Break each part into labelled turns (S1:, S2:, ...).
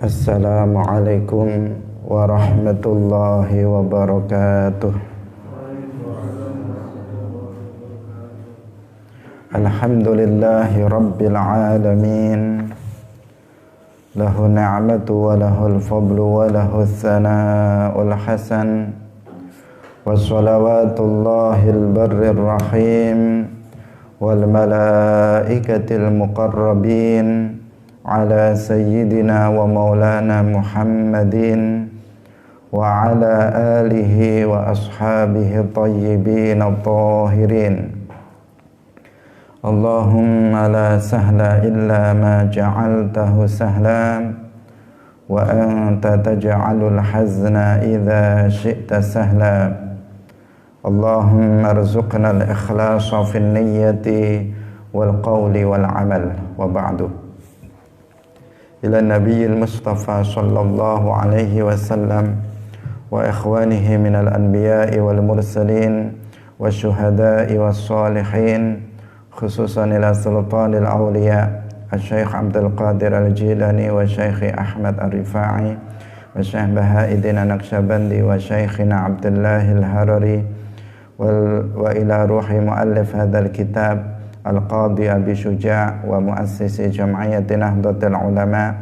S1: Assalamualaikum warahmatullahi wabarakatuh. Alhamdulillahi rabbil alamin. Lahu ni'matu wa lahul fadlu wa lahul thana'ul hasan. Wa salawatullahil barrir rahim wal malaikatil muqarrabin ala sayyidina wa maulana Muhammadin wa ala alihi wa ashabihi tayyibin at-tahirin. Allahumma la sahla illa ma ja'altahu sahla wa anta taj'alul hazna idza syi'ta sahla. Allahumma arzuqna al-ikhlasa fin niyyati wal qawli wal amal. Wa ba'du. Ila nabiyil mustafa sallallahu alaihi wasallam wa ikhwanihi minal anbiya'i wal mursalin wa syuhada'i was salihin, khususan ila sultanil awliya Syekh Abdul Qadir Al-Jilani wa Syekh Ahmad Ar-Rifa'i wa Syekh Bahauddin An-Naqsyabandi wa Syekhina Abdullah Al-Harari wa ila ruhi muallif hadzal kitab Al-Qadhi Abi Syuja' wa muassisi Jam'iyyati Nahdlatul Ulama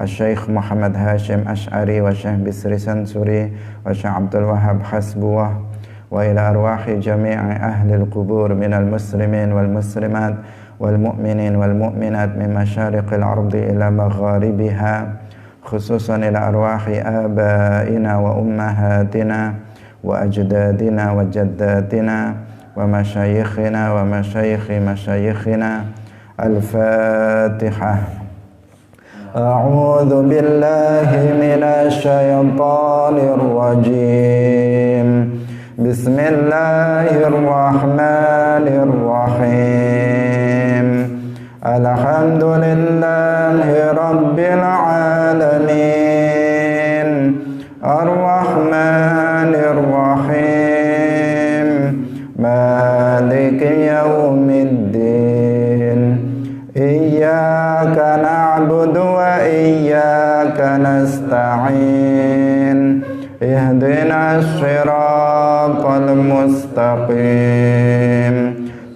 S1: Syekh Muhammad Hashim Asy'ari wa Syekh Bisri Sansuri wa Syekh Abdul Wahhab Hasbuwah wa ila arwahi jami'i ahli al-qubur minal muslimin wal muslimat wal mu'minin wal mu'minat min masyariqil ardi ila magharibiha, khususan ila arwahi abaina wa ummahatina wa ajdadina wa jaddatina wa masyayikhina wa masyayikhi masyayikhina. Al-Fatihah. A'udzu billahi minasy syaithanir rajim. Bismillahirrahmanirrahim. Alhamdulillahi rabbil alamin. Ar-Rahmanir Rahim. Maliki yaumiddin. Iyyaka na'budu wa iyyaka nasta'in. Ihdinas siratal mustaqim.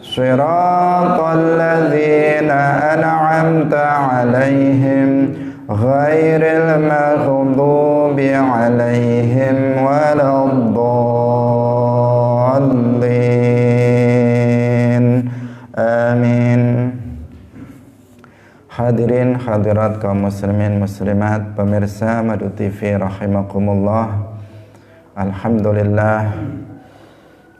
S1: Siratal ladzina an'amta 'alaihim ghairil maghdubi 'alaihim waladdallin. Amin. Hadirin hadirat kaum muslimin muslimat, pemirsa Madu TV rahimakumullah. Alhamdulillah,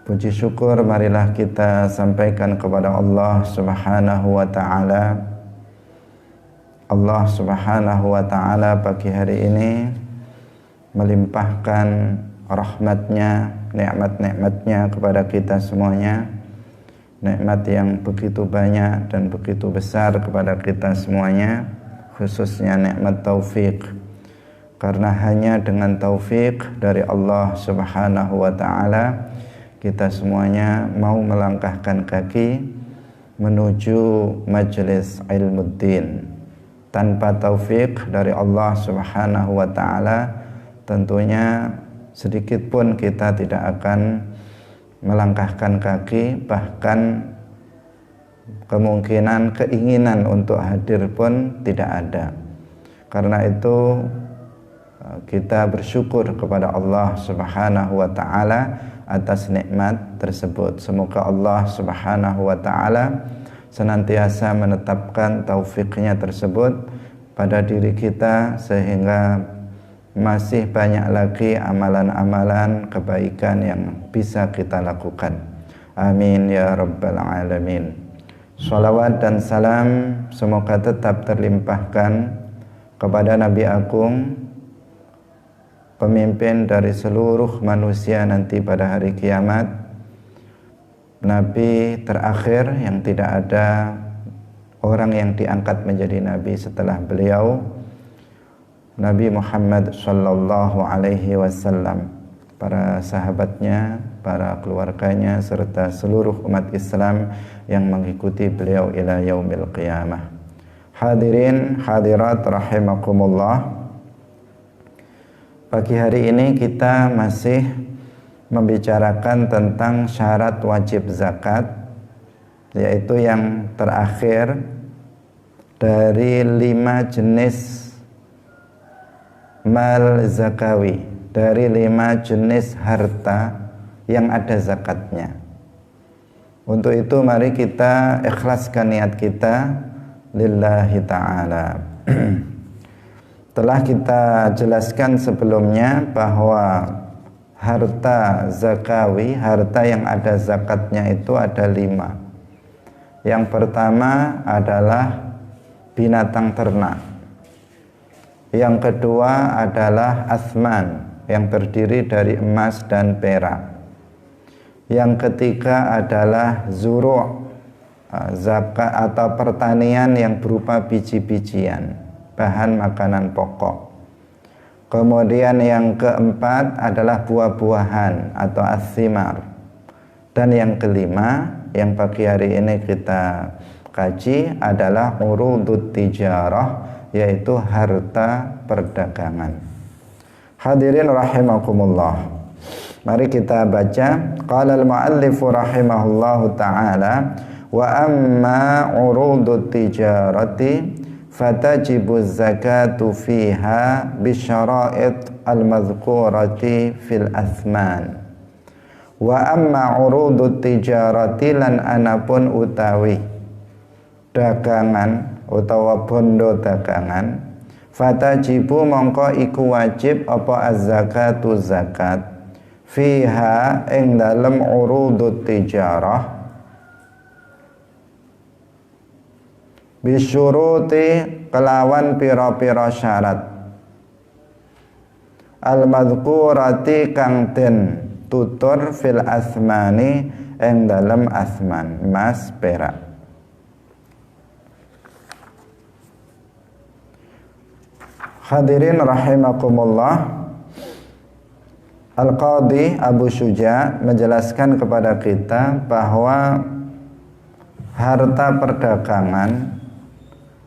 S1: puji syukur marilah kita sampaikan kepada Allah Subhanahu wa ta'ala. Allah Subhanahu wa ta'ala pagi hari ini melimpahkan rahmatnya, nikmat-nikmatnya kepada kita semuanya. Nikmat yang begitu banyak dan begitu besar kepada kita semuanya, khususnya nikmat taufik. Karena hanya dengan taufik dari Allah Subhanahu wa ta'ala kita semuanya mau melangkahkan kaki menuju majelis ilmuddin. Tanpa taufik dari Allah Subhanahu wa ta'ala tentunya sedikit pun kita tidak akan melangkahkan kaki, bahkan kemungkinan keinginan untuk hadir pun tidak ada. Karena itu kita bersyukur kepada Allah Subhanahu wa ta'ala atas nikmat tersebut. Semoga Allah Subhanahu wa ta'ala senantiasa menetapkan taufiknya tersebut pada diri kita, sehingga masih banyak lagi amalan-amalan kebaikan yang bisa kita lakukan. Amin ya rabbal alamin. Salawat dan salam semoga tetap terlimpahkan kepada Nabi Agung, pemimpin dari seluruh manusia nanti pada hari kiamat, Nabi terakhir yang tidak ada orang yang diangkat menjadi Nabi setelah beliau, Nabi Muhammad sallallahu alaihi wasallam, para sahabatnya, para keluarganya, serta seluruh umat Islam yang mengikuti beliau ila yaumil qiyamah. Hadirin hadirat rahimakumullah, Pagi hari ini kita masih membicarakan tentang syarat wajib zakat, yaitu yang terakhir dari 5 jenis mal zakawi, dari 5 jenis harta yang ada zakatnya. Untuk itu mari kita ikhlaskan niat kita lillahi ta'ala. Telah kita jelaskan sebelumnya bahwa harta zakawi, harta yang ada zakatnya itu ada 5. Yang pertama adalah binatang ternak. Yang kedua adalah asman, yang terdiri dari emas dan perak. Yang ketiga adalah zuru', zakat atau pertanian yang berupa biji-bijian, bahan makanan pokok. Kemudian yang keempat adalah buah-buahan atau as-simar. Dan yang kelima yang pagi hari ini kita kaji adalah urudut tijarah, yaitu harta perdagangan. Hadirin rahimakumullah, mari kita baca. Qala al-muallifu rahimahullahu ta'ala, wa amma urudut tijarati fatajibu zakatu fiha bisyara'id al-madhkurati fil athman. Wa amma urudut tijarati lan anapun utawi dagangan utawa bondo dagangan, fatajibu mongko iku wajib apa az-zakatu zakat fiha ing dalem urudut tijarah bisyuruti kelawan pira-pira syarat al-madhkurati kang den tutur fil asmani ing dalem asman, emas perak. Hadirin rahimakumullah, Al-Qadhi Abu Syuja menjelaskan kepada kita bahwa harta perdagangan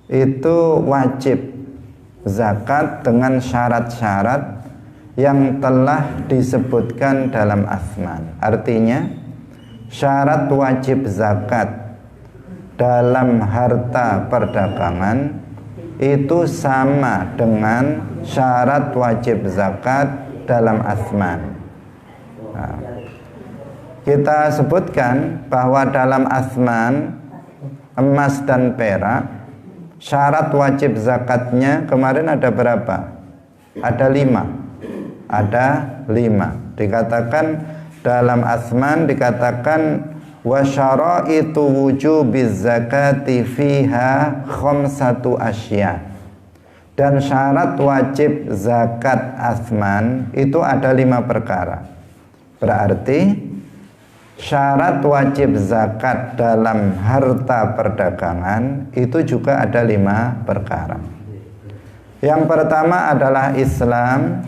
S1: itu wajib zakat dengan syarat-syarat yang telah disebutkan dalam asman. Artinya syarat wajib zakat dalam harta perdagangan itu sama dengan syarat wajib zakat dalam asman. Nah, kita sebutkan bahwa dalam asman, emas dan perak, syarat wajib zakatnya kemarin ada berapa? Ada 5. Ada 5. Dikatakan dalam asman, dikatakan wa syara'itu wujubiz zakati fiha khamsatu asya. Dan syarat wajib zakat asman itu ada 5 perkara. Berarti syarat wajib zakat dalam harta perdagangan itu juga ada 5 perkara. Yang pertama adalah Islam,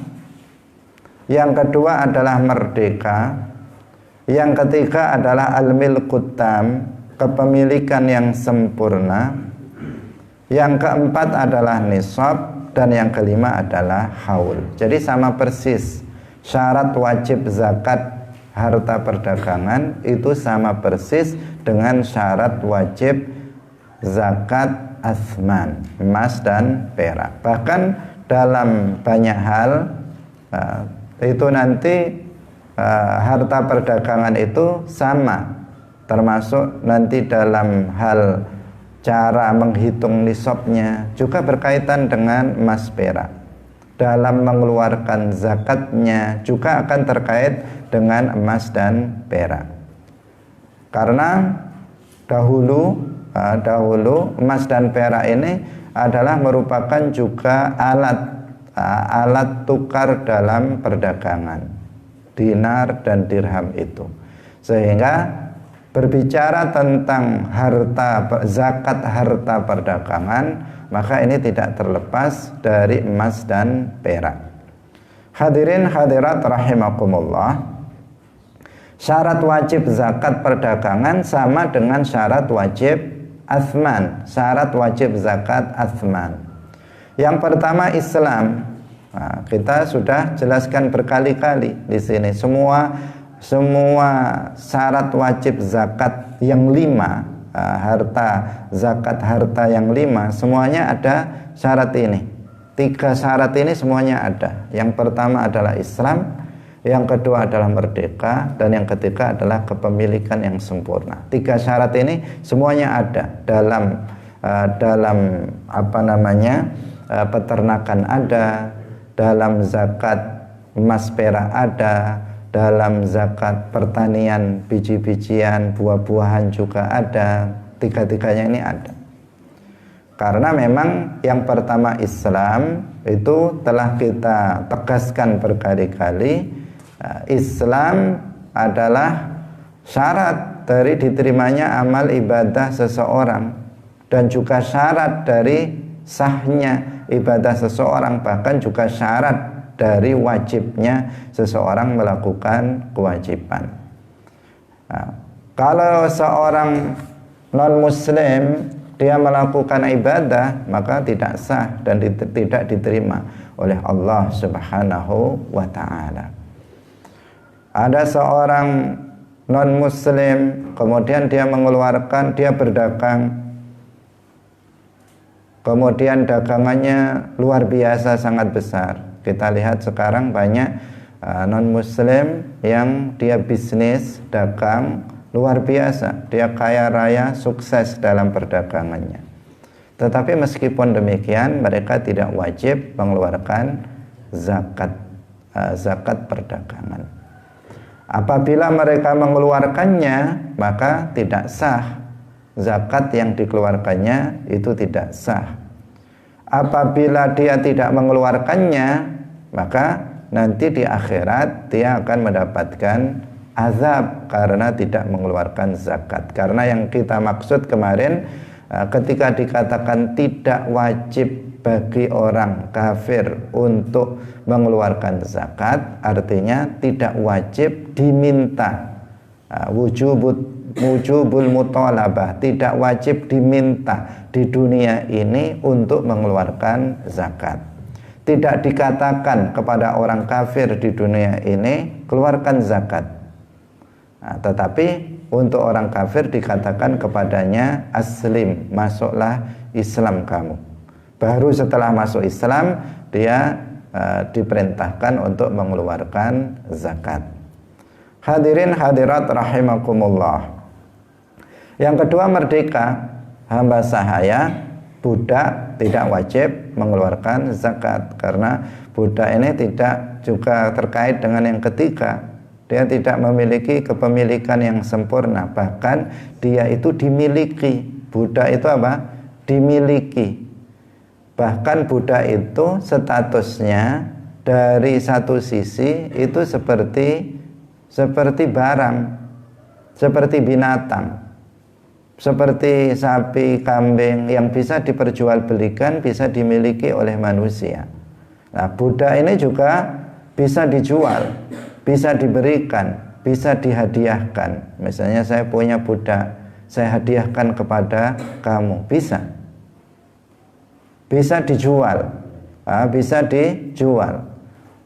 S1: yang kedua adalah merdeka, yang ketiga adalah al-milkut tam, kepemilikan yang sempurna, yang keempat adalah nisab, dan yang kelima adalah haul. Jadi sama persis, syarat wajib zakat harta perdagangan itu sama persis dengan syarat wajib zakat asman, emas dan perak. Bahkan dalam banyak hal itu nanti harta perdagangan itu sama, termasuk nanti dalam hal cara menghitung nisabnya juga berkaitan dengan emas perak. Dalam mengeluarkan zakatnya juga akan terkait dengan emas dan perak. Karena dahulu emas dan perak ini adalah merupakan juga alat tukar dalam perdagangan, dinar dan dirham itu. Sehingga berbicara tentang zakat harta perdagangan, maka ini tidak terlepas dari emas dan perak. Hadirin hadirat rahimakumullah, syarat wajib zakat perdagangan sama dengan syarat wajib asman, syarat wajib zakat asman. Yang pertama Islam. Nah, kita sudah jelaskan berkali-kali di sini semua syarat wajib zakat yang 5, zakat harta yang 5 semuanya ada syarat ini. 3 syarat ini semuanya ada. Yang pertama adalah Islam, yang kedua adalah merdeka, dan yang ketiga adalah kepemilikan yang sempurna. 3 syarat ini semuanya ada dalam peternakan ada, dalam zakat emas perak ada, dalam zakat pertanian biji-bijian, buah-buahan juga ada. 3-tiganya ini ada. Karena memang yang pertama Islam itu telah kita tegaskan berkali-kali. Islam adalah syarat dari diterimanya amal ibadah seseorang, dan juga syarat dari sahnya ibadah seseorang, bahkan juga syarat dari wajibnya seseorang melakukan kewajiban. Nah, kalau seorang non-muslim dia melakukan ibadah, maka tidak sah dan tidak diterima oleh Allah Subhanahu wa ta'ala. Ada seorang non-muslim, kemudian dia berdagang, kemudian dagangannya luar biasa sangat besar. Kita lihat sekarang banyak non-muslim yang dia bisnis, dagang luar biasa. Dia kaya raya, sukses dalam perdagangannya. Tetapi meskipun demikian, mereka tidak wajib mengeluarkan zakat perdagangan. Apabila mereka mengeluarkannya, maka tidak sah. Zakat yang dikeluarkannya itu tidak sah. Apabila dia tidak mengeluarkannya, maka nanti di akhirat dia akan mendapatkan azab karena tidak mengeluarkan zakat. Karena yang kita maksud kemarin, ketika dikatakan tidak wajib bagi orang kafir untuk mengeluarkan zakat, artinya tidak wajib diminta. Wujubul mutalabah, tidak wajib diminta di dunia ini untuk mengeluarkan zakat. Tidak dikatakan kepada orang kafir di dunia ini keluarkan zakat. Nah, tetapi untuk orang kafir dikatakan kepadanya aslim, masuklah Islam kamu. Baru setelah masuk Islam dia diperintahkan untuk mengeluarkan zakat. Hadirin hadirat rahimakumullah. Yang kedua, merdeka. Hamba sahaya, budak tidak wajib mengeluarkan zakat, karena budak ini tidak juga terkait dengan yang ketiga. Dia tidak memiliki kepemilikan yang sempurna, bahkan dia itu dimiliki. Budak itu apa? Dimiliki. Bahkan budak itu statusnya dari satu sisi itu seperti barang, seperti binatang, seperti sapi, kambing yang bisa diperjualbelikan, bisa dimiliki oleh manusia. Nah, budak ini juga bisa dijual, bisa diberikan, bisa dihadiahkan. Misalnya saya punya budak, saya hadiahkan kepada kamu, bisa dijual, bisa dijual.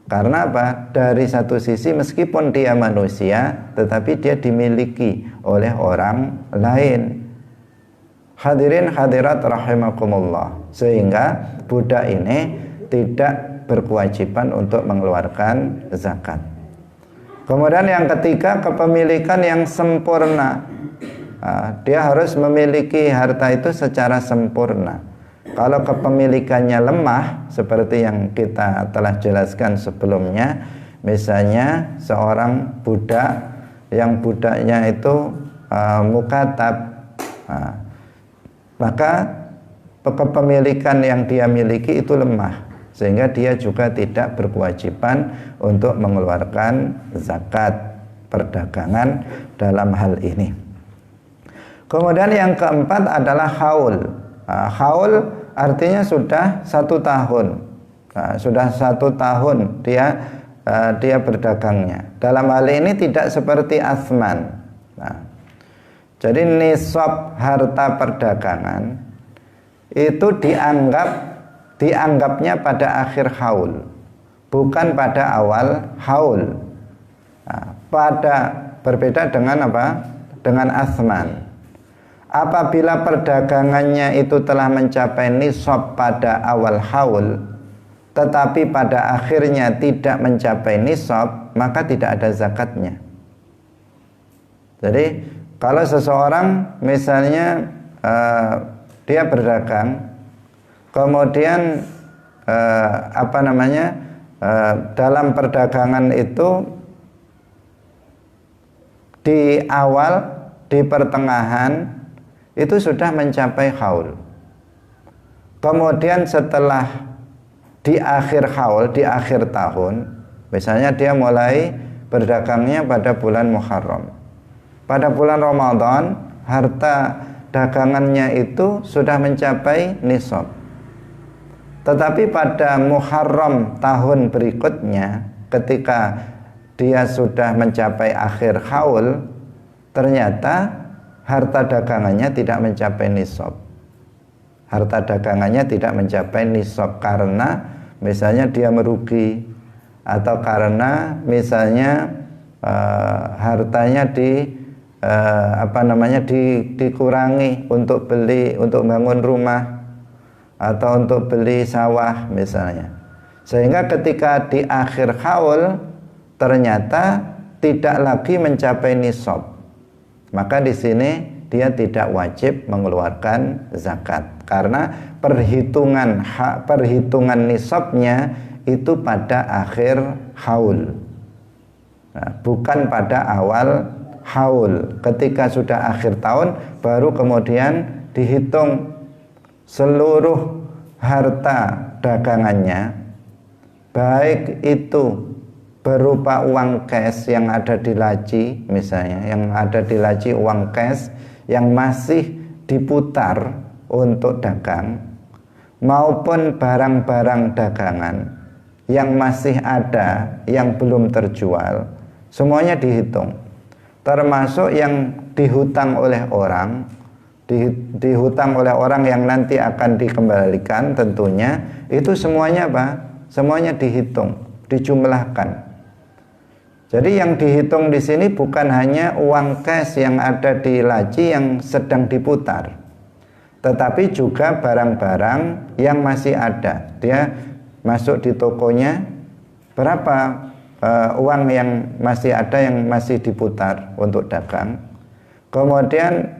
S1: Karena apa? Dari satu sisi meskipun dia manusia, tetapi dia dimiliki oleh orang lain. Hadirin hadirat rahimakumullah. Sehingga budak ini tidak berkewajiban untuk mengeluarkan zakat. Kemudian yang ketiga, kepemilikan yang sempurna. Dia harus memiliki harta itu secara sempurna. Kalau kepemilikannya lemah, seperti yang kita telah jelaskan sebelumnya, misalnya seorang budak yang budaknya itu mukatab, maka kepemilikan yang dia miliki itu lemah, sehingga dia juga tidak berkewajiban untuk mengeluarkan zakat perdagangan dalam hal ini. Kemudian yang keempat adalah haul. Haul artinya sudah 1 tahun. Sudah 1 tahun dia berdagangnya. Dalam hal ini tidak seperti athman. Jadi nisab harta perdagangan itu dianggapnya pada akhir haul. bukan pada awal haul. Nah, berbeda dengan apa? Dengan athman. Apabila perdagangannya itu telah mencapai nisab pada awal haul, tetapi pada akhirnya tidak mencapai nisab, maka tidak ada zakatnya. Jadi kalau seseorang misalnya dia berdagang, kemudian dalam perdagangan itu di awal, di pertengahan itu sudah mencapai haul. Kemudian setelah di akhir haul, di akhir tahun, misalnya dia mulai berdagangnya pada bulan Muharram. Pada bulan Ramadan, harta dagangannya itu sudah mencapai nisab. Tetapi pada Muharram tahun berikutnya, ketika dia sudah mencapai akhir haul, ternyata harta dagangannya tidak mencapai nisab. Harta dagangannya tidak mencapai nisab karena misalnya dia merugi, atau karena misalnya hartanya dikurangi untuk bangun rumah atau untuk beli sawah misalnya, sehingga ketika di akhir haul ternyata tidak lagi mencapai nisab, maka di sini dia tidak wajib mengeluarkan zakat karena perhitungan nisabnya itu pada akhir haul, bukan pada awal haul. Ketika sudah akhir tahun baru kemudian dihitung seluruh harta dagangannya, baik itu berupa uang cash yang ada di laci, misalnya yang ada di laci uang cash yang masih diputar untuk dagang, maupun barang-barang dagangan yang masih ada yang belum terjual, semuanya dihitung, termasuk yang dihutang oleh orang, dihutang oleh orang yang nanti akan dikembalikan tentunya, itu semuanya apa? Semuanya dihitung, dijumlahkan. Jadi yang dihitung di sini bukan hanya uang cash yang ada di laci yang sedang diputar, tetapi juga barang-barang yang masih ada. Dia masuk di tokonya, berapa uang yang masih ada yang masih diputar untuk dagang. Kemudian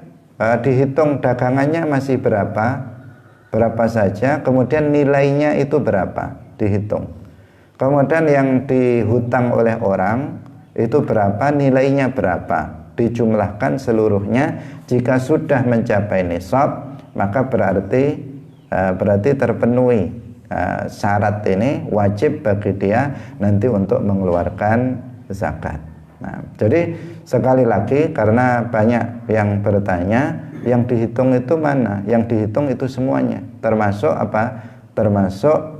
S1: dihitung dagangannya masih berapa saja, kemudian nilainya itu berapa, dihitung. Kemudian yang dihutang oleh orang itu berapa, nilainya berapa, dijumlahkan seluruhnya. Jika sudah mencapai nisab, maka berarti terpenuhi syarat ini, wajib bagi dia nanti untuk mengeluarkan zakat. Nah, jadi sekali lagi, karena banyak yang bertanya, yang dihitung itu mana? Yang dihitung itu semuanya, termasuk apa? Termasuk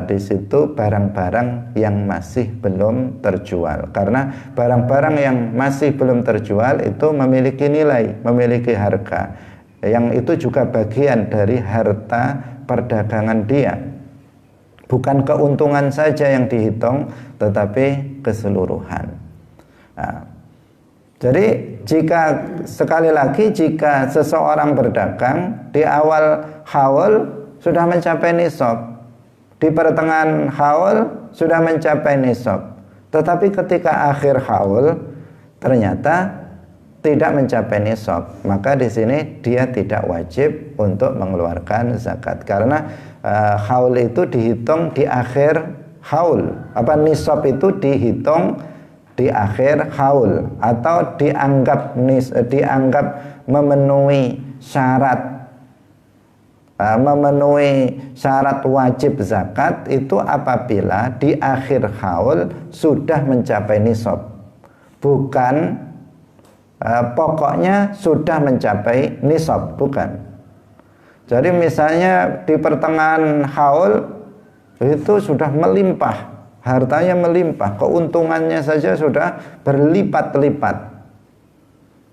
S1: di situ barang-barang yang masih belum terjual, karena barang-barang yang masih belum terjual itu memiliki nilai, memiliki harga, yang itu juga bagian dari harta perdagangan dia. Bukan keuntungan saja yang dihitung, tetapi keseluruhan. Nah, jadi sekali lagi, jika seseorang berdagang di awal haul sudah mencapai nisab, di pertengahan haul sudah mencapai nisab, tetapi ketika akhir haul ternyata tidak mencapai nisab, maka di sini dia tidak wajib untuk mengeluarkan zakat, karena haul itu dihitung di akhir haul. Nisab itu dihitung di akhir haul, atau dianggap memenuhi syarat wajib zakat itu apabila di akhir haul sudah mencapai nisab, bukan pokoknya sudah mencapai nisab, bukan. Jadi misalnya di pertengahan haul itu sudah melimpah, hartanya melimpah, keuntungannya saja sudah berlipat-lipat,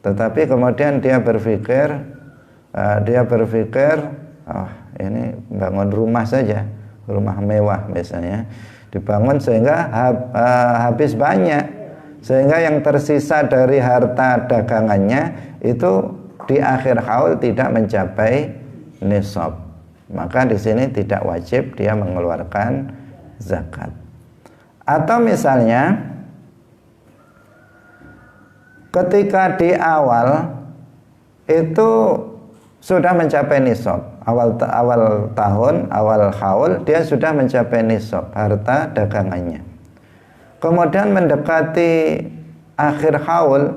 S1: tetapi kemudian dia berpikir oh, ini bangun rumah saja, rumah mewah misalnya, dibangun sehingga habis banyak, sehingga yang tersisa dari harta dagangannya itu di akhir haul tidak mencapai nisab. Maka di sini tidak wajib dia mengeluarkan zakat. Atau misalnya ketika di awal itu sudah mencapai nisab, awal tahun, awal haul dia sudah mencapai nisab harta dagangannya. Kemudian mendekati akhir haul,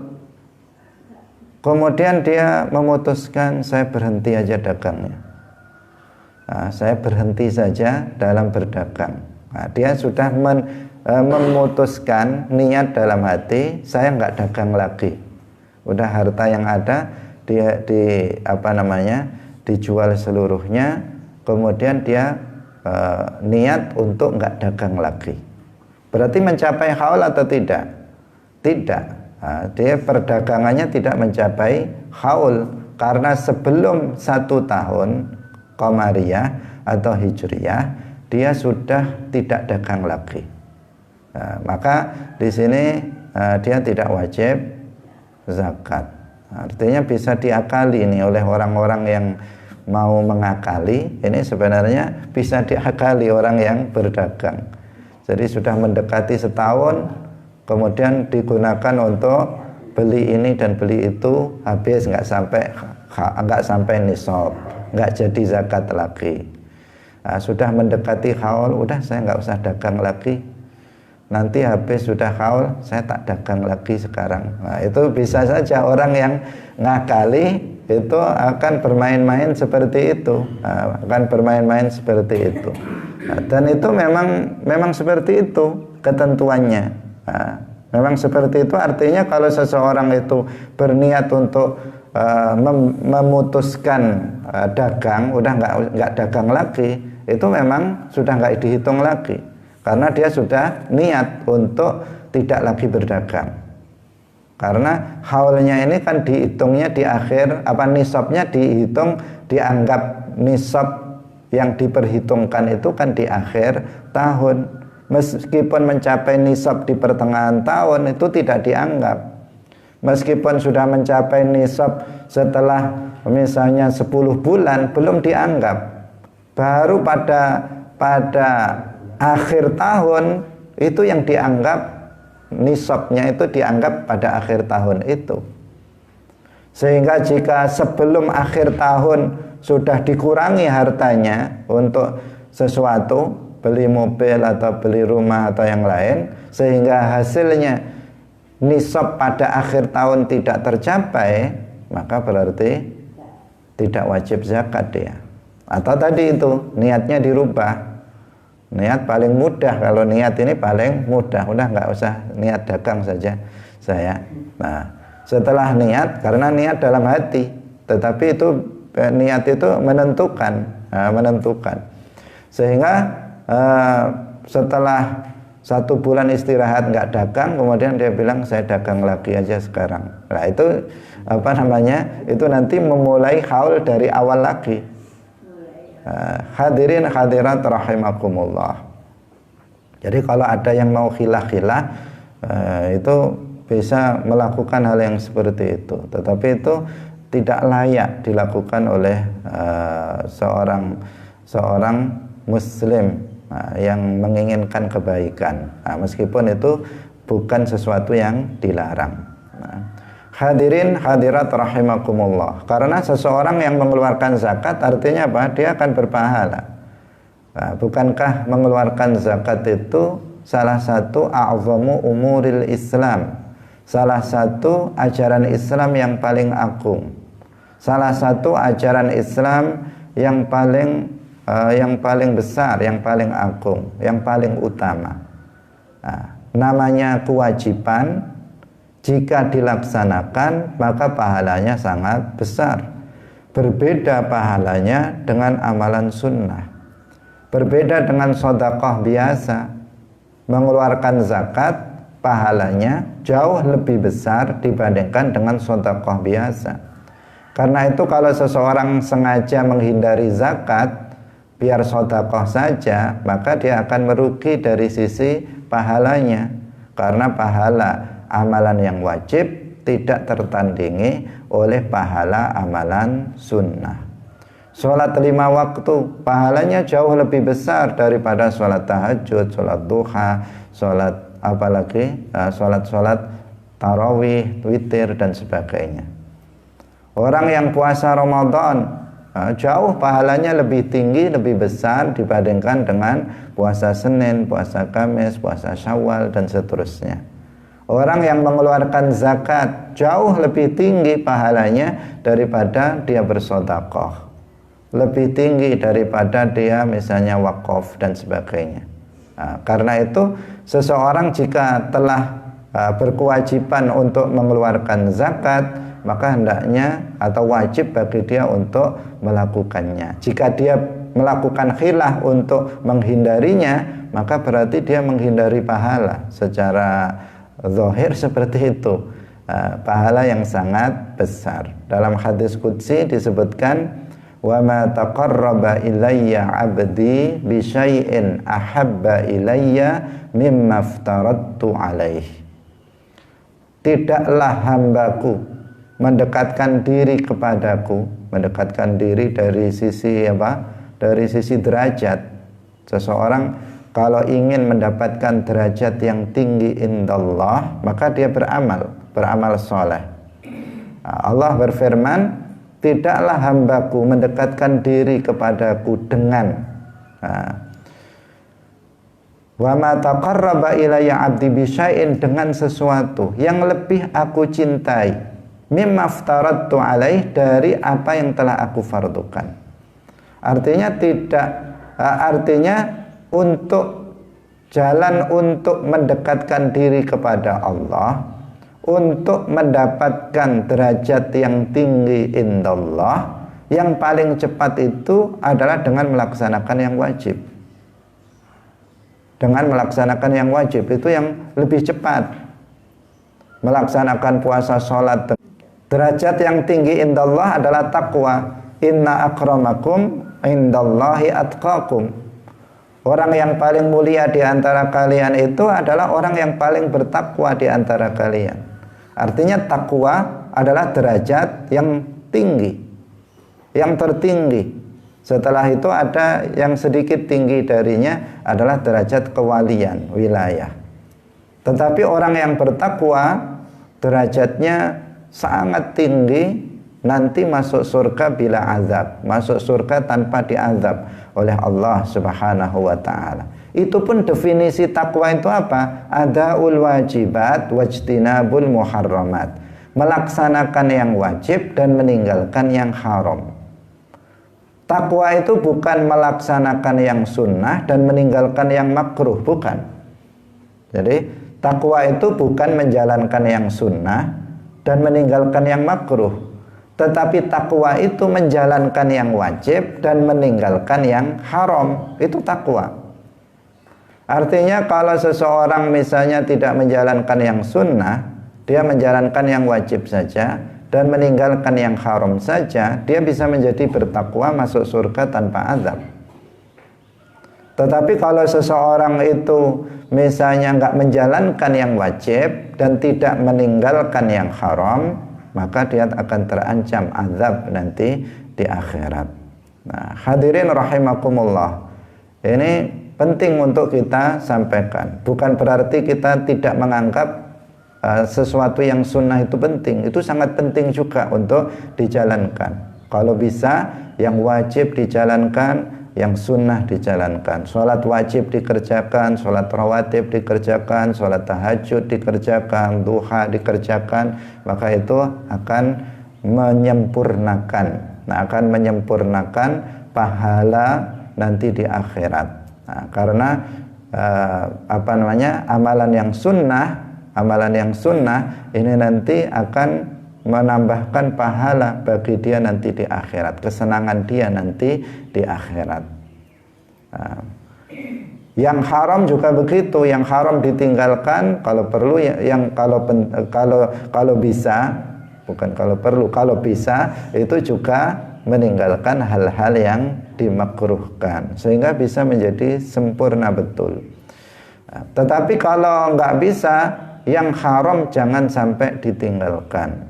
S1: kemudian dia memutuskan saya berhenti aja dagangnya. Saya berhenti saja dalam berdagang. Dia sudah memutuskan niat dalam hati, saya nggak dagang lagi. Udah harta yang ada dia dijual seluruhnya, kemudian dia niat untuk nggak dagang lagi. Berarti mencapai haul atau tidak? Tidak. Dia perdagangannya tidak mencapai haul karena sebelum 1 tahun Qamariyah atau Hijriyah dia sudah tidak dagang lagi. Maka di sini dia tidak wajib zakat. Artinya bisa diakali ini oleh orang-orang yang mau mengakali. Ini sebenarnya bisa diakali orang yang berdagang. Jadi sudah mendekati setahun, kemudian digunakan untuk beli ini dan beli itu, habis nggak sampai nisab, nggak jadi zakat lagi. Sudah mendekati haul, udah saya nggak usah dagang lagi. Nanti habis sudah haul, saya tak dagang lagi sekarang. Itu bisa saja orang yang ngakali itu akan bermain-main seperti itu, dan itu memang seperti itu ketentuannya. Memang seperti itu, artinya kalau seseorang itu berniat untuk memutuskan dagang, udah nggak dagang lagi, itu memang sudah nggak dihitung lagi, karena dia sudah niat untuk tidak lagi berdagang. Karena haulnya ini kan dihitungnya di akhir, nisabnya dihitung, dianggap nisab yang diperhitungkan itu kan di akhir tahun. Meskipun mencapai nisab di pertengahan tahun itu tidak dianggap. Meskipun sudah mencapai nisab setelah misalnya 10 bulan belum dianggap. Baru pada akhir tahun itu yang dianggap, nisabnya itu dianggap pada akhir tahun itu. Sehingga jika sebelum akhir tahun sudah dikurangi hartanya untuk sesuatu, beli mobil atau beli rumah atau yang lain, sehingga hasilnya nisab pada akhir tahun tidak tercapai, maka berarti tidak wajib zakat dia. Atau tadi itu niatnya dirubah. Niat paling mudah, kalau niat ini paling mudah, udah nggak usah niat dagang saja saya. Nah, setelah niat, karena niat dalam hati, tetapi itu niat itu menentukan. Sehingga setelah 1 bulan istirahat nggak dagang, kemudian dia bilang saya dagang lagi aja sekarang. Nah itu itu nanti memulai haul dari awal lagi. Hadirin hadirat rahimakumullah. Jadi kalau ada yang mau khilah-khilah, itu bisa melakukan hal yang seperti itu. Tetapi itu tidak layak dilakukan oleh seorang muslim yang menginginkan kebaikan, meskipun itu bukan sesuatu yang dilarang. Hadirin hadirat rahimakumullah. Karena seseorang yang mengeluarkan zakat artinya apa? Dia akan berpahala. Bukankah mengeluarkan zakat itu salah satu a'zamu umuril Islam, salah satu ajaran Islam yang paling agung, salah satu ajaran Islam yang paling besar, yang paling agung, yang paling utama. Namanya kewajiban. Jika dilaksanakan maka pahalanya sangat besar. Berbeda pahalanya dengan amalan sunnah. Berbeda dengan sedekah biasa. Mengeluarkan zakat pahalanya jauh lebih besar dibandingkan dengan sedekah biasa. Karena itu kalau seseorang sengaja menghindari zakat, biar sedekah saja, maka dia akan merugi dari sisi pahalanya, karena pahala amalan yang wajib tidak tertandingi oleh pahala amalan sunnah. Sholat 5 waktu pahalanya jauh lebih besar daripada sholat tahajud, sholat duha, sholat apalagi sholat tarawih, witir dan sebagainya. Orang yang puasa Ramadan jauh pahalanya lebih tinggi, lebih besar dibandingkan dengan puasa Senin, puasa Kamis, puasa Syawal dan seterusnya. Orang yang mengeluarkan zakat jauh lebih tinggi pahalanya daripada dia bersedekah, lebih tinggi daripada dia misalnya wakaf dan sebagainya. Karena itu seseorang jika telah berkewajiban untuk mengeluarkan zakat, maka hendaknya atau wajib bagi dia untuk melakukannya. Jika dia melakukan khilah untuk menghindarinya, maka berarti dia menghindari pahala. Secara zahir seperti itu, pahala yang sangat besar. Dalam hadis qudsi disebutkan, wa ma taqarraba ilayya 'abdi bi syai'in ahabba ilayya mimma aftaradtu alaihi. Tidaklah hambaku mendekatkan diri kepadaku, mendekatkan diri dari sisi apa? Dari sisi derajat. Seseorang kalau ingin mendapatkan derajat yang tinggi indallah, maka dia beramal soleh. Allah berfirman, tidaklah hambaku mendekatkan diri kepadaku dengan wa ma taqarraba ilayya 'abdi bi syai'in, dengan sesuatu yang lebih aku cintai, mimma aftaradtu alaih, dari apa yang telah aku fardukan. Artinya untuk jalan untuk mendekatkan diri kepada Allah, untuk mendapatkan derajat yang tinggi indallah, yang paling cepat itu adalah dengan melaksanakan yang wajib. Dengan melaksanakan yang wajib itu yang lebih cepat. Melaksanakan puasa, sholat. Derajat yang tinggi indallah adalah taqwa. Inna akramakum indallahi atqakum. Orang yang paling mulia di antara kalian itu adalah orang yang paling bertakwa di antara kalian. Artinya takwa adalah derajat yang tinggi, yang tertinggi. Setelah itu ada yang sedikit tinggi darinya adalah derajat kewalian, wilayah. Tetapi orang yang bertakwa derajatnya sangat tinggi, nanti masuk surga bila azab, masuk surga tanpa diazab oleh Allah Subhanahu wa taala. Itu pun definisi takwa itu apa? Adaul wajibat wajtinabul muharramat. Melaksanakan yang wajib dan meninggalkan yang haram. Takwa itu bukan melaksanakan yang sunnah dan meninggalkan yang makruh, bukan. Jadi takwa itu bukan menjalankan yang sunnah dan meninggalkan yang makruh, tetapi takwa itu menjalankan yang wajib dan meninggalkan yang haram. Itu takwa. Artinya kalau seseorang misalnya tidak menjalankan yang sunnah, dia menjalankan yang wajib saja dan meninggalkan yang haram saja, dia bisa menjadi bertakwa, masuk surga tanpa azab. Tetapi kalau seseorang itu misalnya nggak menjalankan yang wajib dan tidak meninggalkan yang haram, maka dia akan terancam azab nanti di akhirat. Nah, hadirin rahimakumullah, ini penting untuk kita sampaikan. Bukan berarti kita tidak menganggap sesuatu yang sunnah itu penting. Itu sangat penting juga untuk dijalankan. Kalau bisa yang wajib dijalankan, yang sunnah dijalankan. Sholat wajib dikerjakan, sholat rawatib dikerjakan, sholat tahajud dikerjakan, duha dikerjakan, maka itu akan menyempurnakan. Nah, akan menyempurnakan pahala nanti di akhirat. Nah, karena amalan yang sunnah ini nanti akan menambahkan pahala bagi dia nanti di akhirat, kesenangan dia nanti di akhirat. Nah, yang haram juga begitu, yang haram ditinggalkan kalau perlu, kalau bisa, bukan kalau perlu, kalau bisa itu juga meninggalkan hal-hal yang dimakruhkan, sehingga bisa menjadi sempurna betul. Tetapi kalau nggak bisa, yang haram jangan sampai ditinggalkan.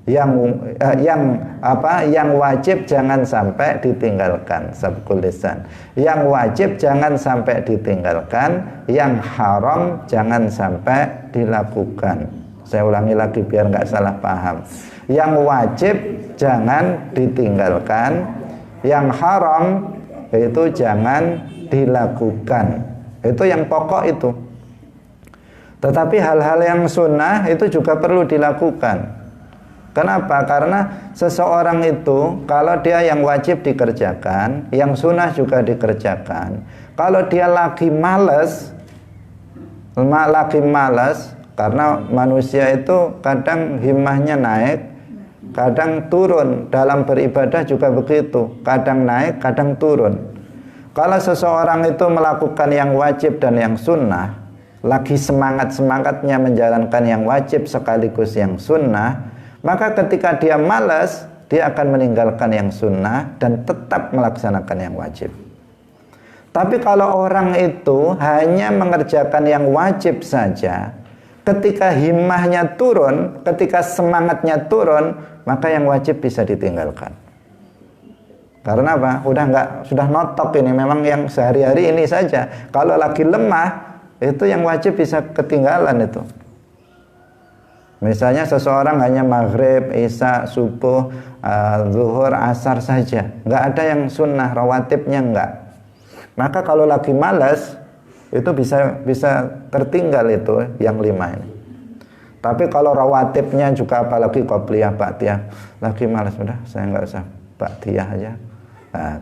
S1: Yang wajib jangan sampai ditinggalkan, sabqul lisan. Yang wajib jangan sampai ditinggalkan, yang haram jangan sampai dilakukan. Saya ulangi lagi biar nggak salah paham. Yang wajib jangan ditinggalkan, yang haram itu jangan dilakukan. Itu yang pokok itu. Tetapi hal-hal yang sunnah itu juga perlu dilakukan. Kenapa? Karena seseorang itu kalau dia yang wajib dikerjakan, yang sunnah juga dikerjakan. Kalau dia lagi malas, karena manusia itu kadang himmahnya naik, kadang turun. Dalam beribadah juga begitu, kadang naik, kadang turun. Kalau seseorang itu melakukan yang wajib dan yang sunnah, lagi semangat-semangatnya menjalankan yang wajib sekaligus yang sunnah, maka ketika dia malas, dia akan meninggalkan yang sunnah dan tetap melaksanakan yang wajib. Tapi kalau orang itu hanya mengerjakan yang wajib saja, ketika himmahnya turun, ketika semangatnya turun, maka yang wajib bisa ditinggalkan. Karena apa? Sudah notok ini, memang yang sehari-hari ini saja. Kalau lagi lemah, itu yang wajib bisa ketinggalan itu. Misalnya seseorang hanya maghrib, isya, subuh, zuhur, asar saja, nggak ada yang sunnah, rawatibnya nggak. Maka kalau lagi malas, itu bisa tertinggal itu yang 5 ini. Tapi kalau rawatibnya juga, apalagi qobliyah, ba'diyah, lagi malas, udah saya nggak usah ba'diyah aja,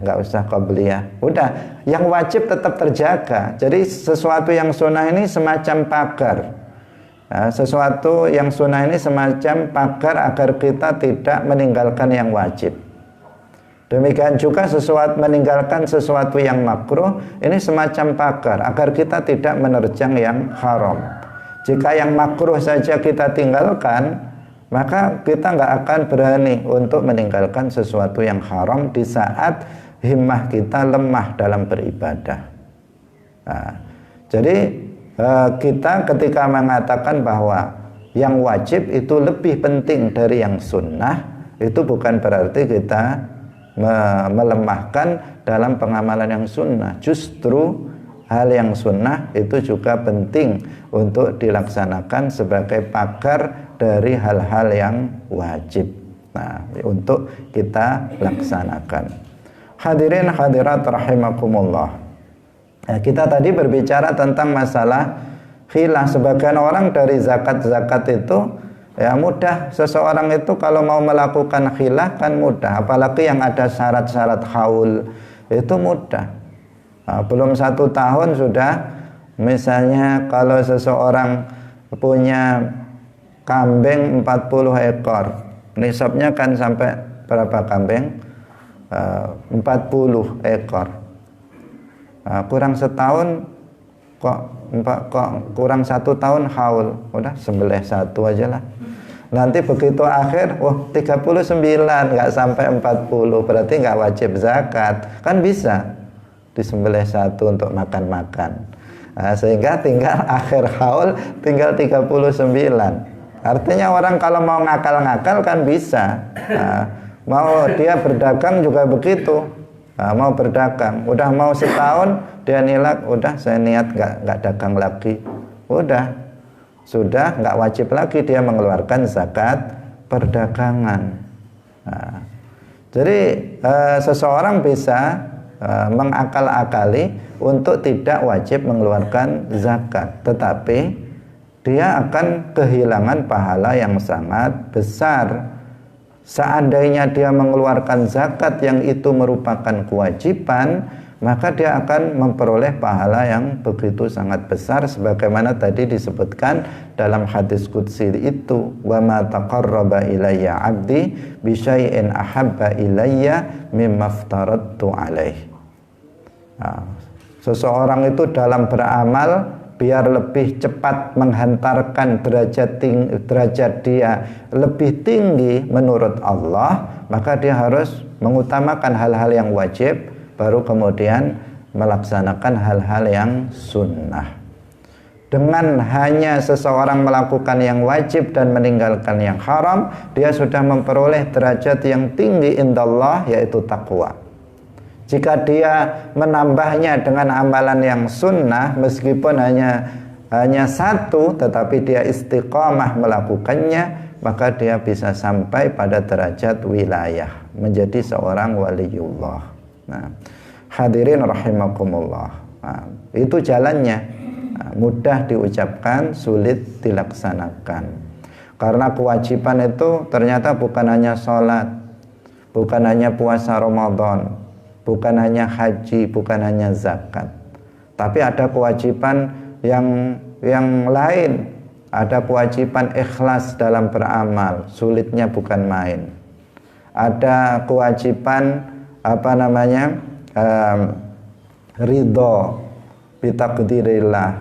S1: nggak usah qobliyah, udah yang wajib tetap terjaga. Jadi sesuatu yang sunnah ini semacam pagar. Sesuatu yang sunnah ini semacam pagar agar kita tidak meninggalkan yang wajib. Demikian juga meninggalkan sesuatu yang makruh, ini semacam pagar agar kita tidak menerjang yang haram. Jika yang makruh saja kita tinggalkan, maka kita nggak akan berani untuk meninggalkan sesuatu yang haram di saat himmah kita lemah dalam beribadah. Jadi kita ketika mengatakan bahwa yang wajib itu lebih penting dari yang sunnah, itu bukan berarti kita melemahkan dalam pengamalan yang sunnah. Justru hal yang sunnah itu juga penting untuk dilaksanakan sebagai pagar dari hal-hal yang wajib. Untuk kita laksanakan. Hadirin hadirat rahimakumullah. Kita tadi berbicara tentang masalah khilah. Sebagian orang dari zakat-zakat itu ya mudah. Seseorang itu kalau mau melakukan khilah kan mudah. Apalagi yang ada syarat-syarat haul, itu mudah. Belum 1 tahun sudah, misalnya kalau seseorang punya kambing 40 ekor, nisabnya kan sampai berapa kambing? 40 ekor. Kurang setahun kok kurang 1 tahun haul, udah sembelih 1 aja lah. Nanti begitu akhir, 39 nggak sampai 40, berarti nggak wajib zakat. Kan bisa disembelih 1 untuk makan-makan. Sehingga tinggal akhir haul tinggal 39. Artinya orang kalau mau ngakal-ngakal kan bisa. Mau dia berdagang juga begitu. Mau berdagang, udah mau setahun dia nilak, udah saya niat nggak dagang lagi, sudah nggak wajib lagi dia mengeluarkan zakat perdagangan. Jadi seseorang bisa mengakal-akali untuk tidak wajib mengeluarkan zakat, tetapi dia akan kehilangan pahala yang sangat besar. Seandainya dia mengeluarkan zakat yang itu merupakan kewajiban, maka dia akan memperoleh pahala yang begitu sangat besar, sebagaimana tadi disebutkan dalam hadis qudsi itu, wa ma taqarraba ilayya 'abdi bi syai'in ahabba ilayya mimma aftaradtu alaih. Seseorang itu dalam beramal biar lebih cepat menghantarkan derajat dia lebih tinggi menurut Allah, maka dia harus mengutamakan hal-hal yang wajib baru kemudian melaksanakan hal-hal yang sunnah. Dengan hanya seseorang melakukan yang wajib dan meninggalkan yang haram, dia sudah memperoleh derajat yang tinggi indallah, yaitu takwa. Jika dia menambahnya dengan amalan yang sunnah, meskipun hanya satu, tetapi dia istiqamah melakukannya, maka dia bisa sampai pada derajat wilayah, menjadi seorang waliullah. Nah, hadirin rahimakumullah. Nah, itu jalannya. Mudah diucapkan, sulit dilaksanakan. Karena kewajiban itu ternyata bukan hanya sholat, bukan hanya puasa Ramadan, bukan hanya haji, bukan hanya zakat, tapi ada kewajiban yang lain. Ada kewajiban ikhlas dalam beramal, sulitnya bukan main. Ada kewajiban ridho bitakdirillah.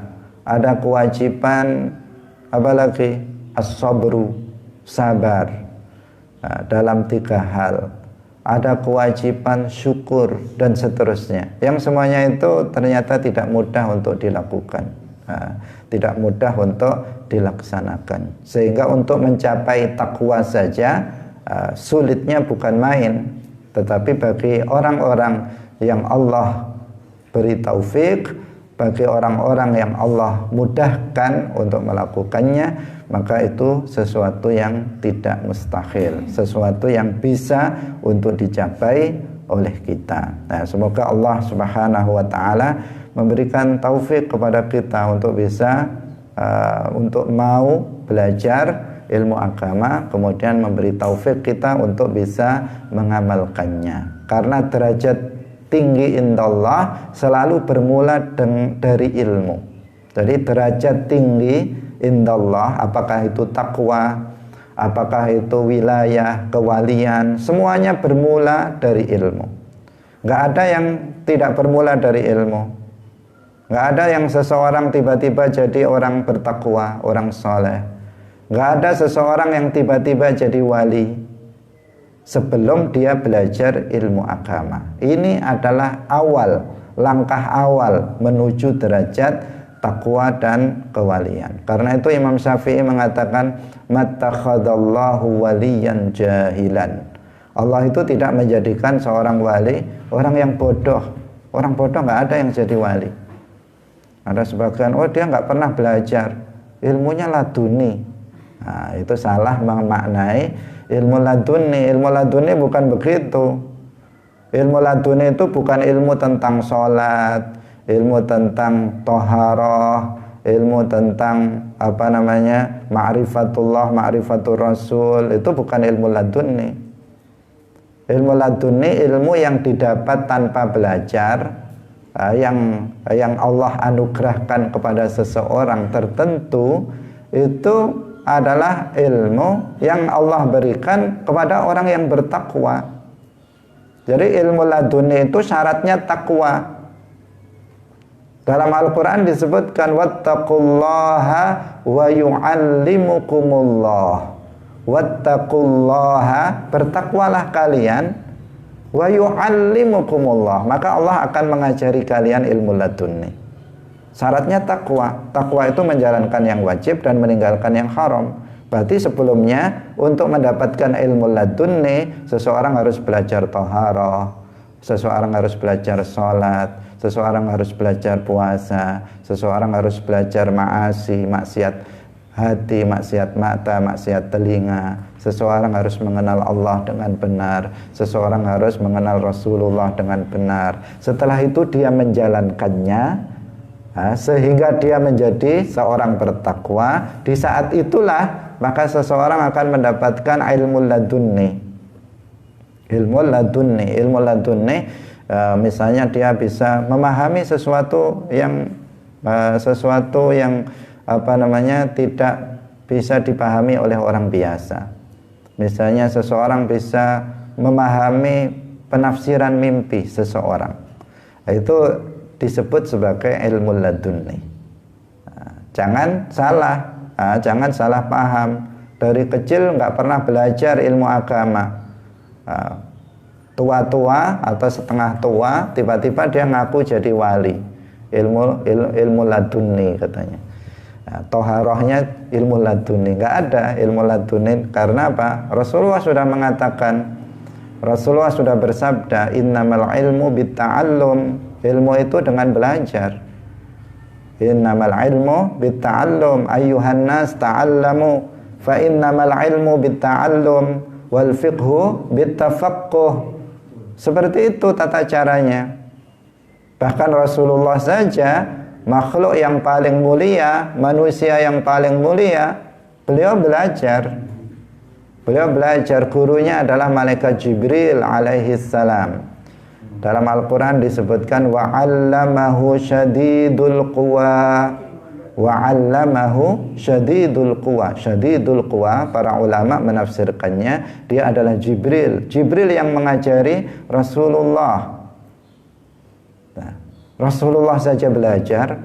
S1: Ada kewajiban apalagi as-sabru, sabar dalam 3 hal. Ada kewajiban syukur dan seterusnya. Yang semuanya itu ternyata tidak mudah untuk dilakukan, tidak mudah untuk dilaksanakan. Sehingga untuk mencapai takwa saja sulitnya bukan main. Tetapi bagi orang-orang yang Allah beri taufik, bagi orang-orang yang Allah mudahkan untuk melakukannya, maka itu sesuatu yang tidak mustahil, sesuatu yang bisa untuk dicapai oleh kita. Nah, semoga Allah Subhanahu wa taala memberikan taufik kepada kita untuk bisa untuk mau belajar ilmu agama, kemudian memberi taufik kita untuk bisa mengamalkannya. Karena derajat tinggi indallah selalu bermula dari ilmu. Jadi derajat tinggi indallah, apakah itu takwa, apakah itu wilayah, kewalian, semuanya bermula dari ilmu. Nggak ada yang tidak bermula dari ilmu. Nggak ada yang seseorang tiba-tiba jadi orang bertakwa, orang soleh. Nggak ada seseorang yang tiba-tiba jadi wali sebelum dia belajar ilmu agama. Ini adalah langkah awal menuju derajat takwa dan kewalian. Karena itu Imam Syafi'i mengatakan, mattakhadallahu waliyan jahilan. Allah itu tidak menjadikan seorang wali orang yang bodoh. Orang bodoh nggak ada yang jadi wali. Ada sebagian, dia nggak pernah belajar, ilmunya laduni. Nah, itu salah memaknai ilmu laduni. Ilmu laduni bukan begitu. Ilmu laduni itu bukan ilmu tentang sholat, ilmu tentang toharoh, ilmu tentang ma'rifatullah, ma'rifatul rasul. Itu bukan ilmu laduni. Ilmu laduni ilmu yang didapat tanpa belajar, yang Allah anugerahkan kepada seseorang tertentu. Itu adalah ilmu yang Allah berikan kepada orang yang bertakwa. Jadi ilmu laduni itu syaratnya takwa. Dalam Al-Quran disebutkan wattaqullaha wa yu'allimukumullah. Wattaqullaha, bertakwalah kalian, wa yu'allimukumullah, maka Allah akan mengajari kalian ilmu laduni. Syaratnya takwa. Takwa itu menjalankan yang wajib dan meninggalkan yang haram. Berarti sebelumnya untuk mendapatkan ilmu laduni, seseorang harus belajar taharah, seseorang harus belajar sholat, seseorang harus belajar puasa, seseorang harus belajar ma'asi, maksiat hati, maksiat mata, maksiat telinga. Seseorang harus mengenal Allah dengan benar, seseorang harus mengenal Rasulullah dengan benar. Setelah itu dia menjalankannya, sehingga dia menjadi seorang bertakwa. Di saat itulah maka seseorang akan mendapatkan ilmu laduni. Ilmu laduni, misalnya dia bisa memahami sesuatu yang tidak bisa dipahami oleh orang biasa. Misalnya seseorang bisa memahami penafsiran mimpi seseorang. Itu disebut sebagai ilmu laduni. Jangan salah paham. Dari kecil nggak pernah belajar ilmu agama, tua-tua atau setengah tua, tiba-tiba dia ngaku jadi wali. Ilmu laduni katanya. Nah, toharohnya ilmu laduni, nggak ada ilmu laduni. Karena apa? Rasulullah sudah mengatakan, Rasulullah sudah bersabda, innamal ilmu bitta'allum. Ilmu itu dengan belajar. Innamal ilmu bitta'allum ayyuhan nas ta'allamu fa innamal ilmu bitta'allum wal fiqhu bittafaqquh. Seperti itu tata caranya. Bahkan Rasulullah saja, makhluk yang paling mulia, manusia yang paling mulia, beliau belajar. Beliau belajar, gurunya adalah malaikat Jibril alaihi salam. Dalam Al-Quran disebutkan wa'allamahu syadidul quwa. Wa'allamahu syadidul quwa. Syadidul quwa, para ulama menafsirkannya, dia adalah Jibril. Jibril yang mengajari Rasulullah. Nah, Rasulullah saja belajar.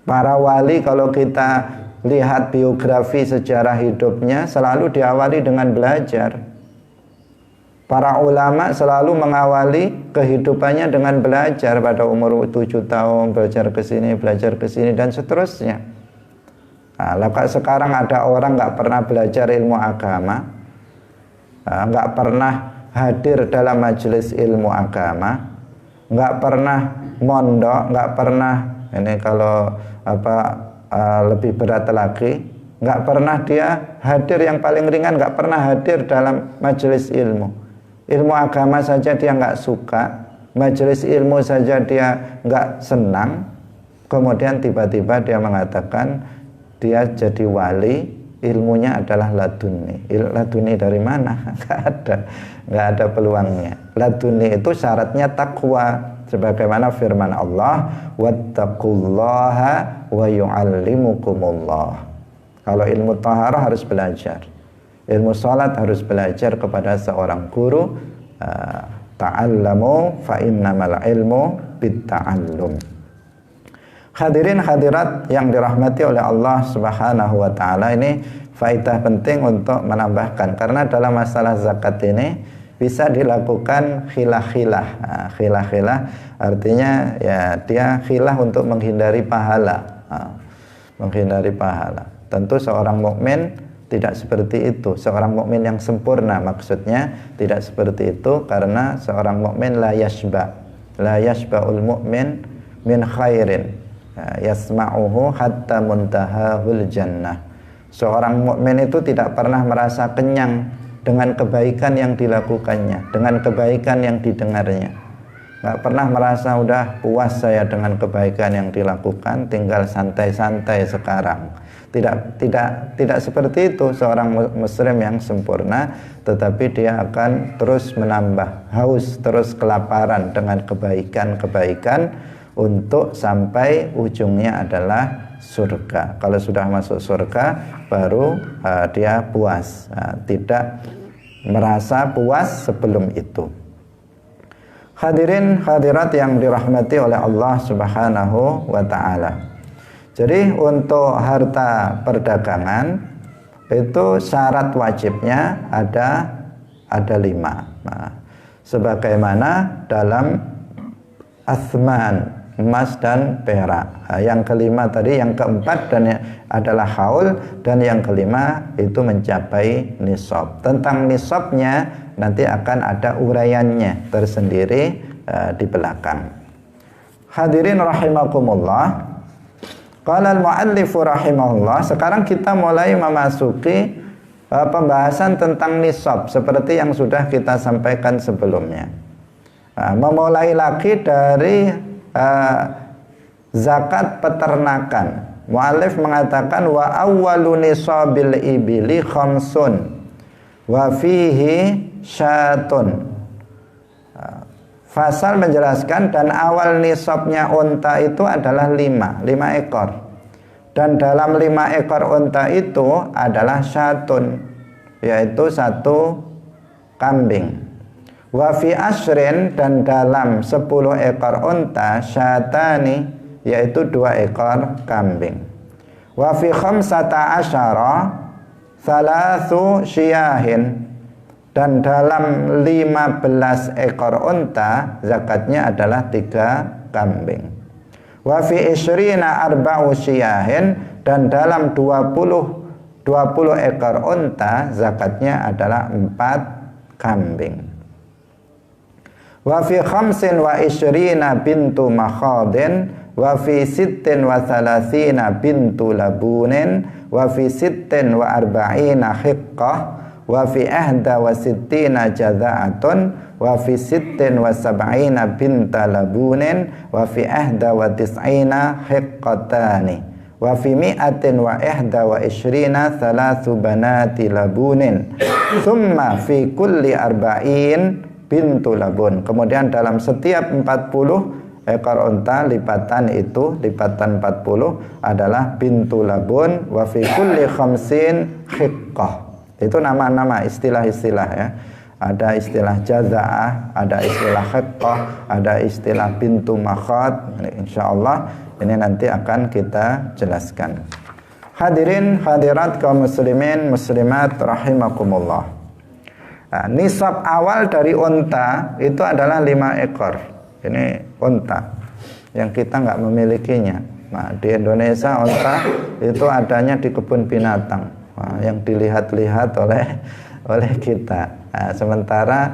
S1: Para wali kalau kita lihat biografi sejarah hidupnya selalu diawali dengan belajar. Para ulama selalu mengawali kehidupannya dengan belajar. Pada umur 7 tahun belajar ke sini dan seterusnya. Nah, sekarang ada orang nggak pernah belajar ilmu agama, nggak pernah hadir dalam majelis ilmu agama, nggak pernah mondok, nggak pernah, ini kalau lebih berat lagi, nggak pernah dia hadir, yang paling ringan nggak pernah hadir dalam majelis ilmu. Ilmu agama saja dia nggak suka, majelis ilmu saja dia nggak senang, kemudian tiba-tiba dia mengatakan dia jadi wali, ilmunya adalah laduni. Laduni dari mana? Nggak ada peluangnya. Laduni itu syaratnya takwa, sebagaimana firman Allah, wattaqullaha wa yu'allimukumullah. Kalau ilmu taharah harus belajar, ilmu salat harus belajar kepada seorang guru. Ta'allamu fa innamal ilmu bitta'allum. Hadirin hadirat yang dirahmati oleh Allah Subhanahu wa taala, ini faedah penting untuk menambahkan, karena dalam masalah zakat ini bisa dilakukan khilah-khilah. Khilah-khilah artinya ya dia khilah untuk menghindari pahala. Menghindari pahala. Tentu seorang mukmin tidak seperti itu. Seorang mukmin yang sempurna maksudnya tidak seperti itu, karena seorang mukmin la yashba'ul mu'min min khairin yasma'uhu hatta muntahahul jannah. Seorang mukmin itu tidak pernah merasa kenyang dengan kebaikan yang dilakukannya, dengan kebaikan yang didengarnya. Nggak pernah merasa udah puas saya dengan kebaikan yang dilakukan, tinggal santai-santai sekarang. Tidak seperti itu seorang muslim yang sempurna, tetapi dia akan terus menambah haus, terus kelaparan dengan kebaikan-kebaikan untuk sampai ujungnya adalah surga. Kalau sudah masuk surga baru dia puas, tidak merasa puas sebelum itu. Hadirin hadirat yang dirahmati oleh Allah Subhanahu wa taala. Jadi untuk harta perdagangan itu syarat wajibnya ada 5. Nah, sebagaimana dalam athman, emas dan perak. Nah, yang kelima tadi, yang keempat dan adalah haul, dan yang kelima itu mencapai nisab. Tentang nisabnya nanti akan ada uraiannya tersendiri di belakang. Hadirin rahimakumullah. Qala al-muallifu rahimahullah. Sekarang kita mulai memasuki pembahasan tentang nisab seperti yang sudah kita sampaikan sebelumnya. Memulai lagi dari zakat peternakan. Muallif mengatakan wa awwalu nisabil ibili khamsun wa fihi syatun. Fasal menjelaskan, dan awal nisabnya unta itu adalah 5 ekor. Dan dalam 5 ekor unta itu adalah syatun, yaitu 1 kambing. Wa fi asrin, dan dalam 10 ekor unta syatani, yaitu 2 ekor kambing. Wa fi khamsata asyara thalathu syiyahin, dan dalam 15 ekor unta zakatnya adalah 3 kambing. Wa fi isyrina arba'u syiyahin, dan dalam 20 ekor unta zakatnya adalah 4 kambing. Wa fi khamsin wa isyrina bintu makhadin, wa fi sittin wa thalathina bintu labunin, wa fi sittin wa arba'ina hiqqah, wa fi ahda wa sittina jaza'atun, wa fi sittin wa sab'ina binta labunin, wa fi ahda wa tis'ina hiqqatani, wa fi mi'atin wa ihda wa ishrina thalathu banati labunin, thumma fi kulli arba'in bintu labun. Kemudian dalam setiap 40 ekor unta lipatan 40 adalah bintu labun. Wa fi kulli khamsin hiqqah. Itu nama-nama, istilah-istilah ya. Ada istilah jaza'ah, ada istilah hiqqah, ada istilah bintu makhad. Insyaallah ini nanti akan kita jelaskan. Hadirin hadirat kaum muslimin muslimat rahimakumullah. Nah, nisab awal dari unta itu adalah 5 ekor. Ini unta yang kita nggak memilikinya. Nah, di Indonesia unta itu adanya di kebun binatang. Nah, yang dilihat-lihat oleh kita. Nah, sementara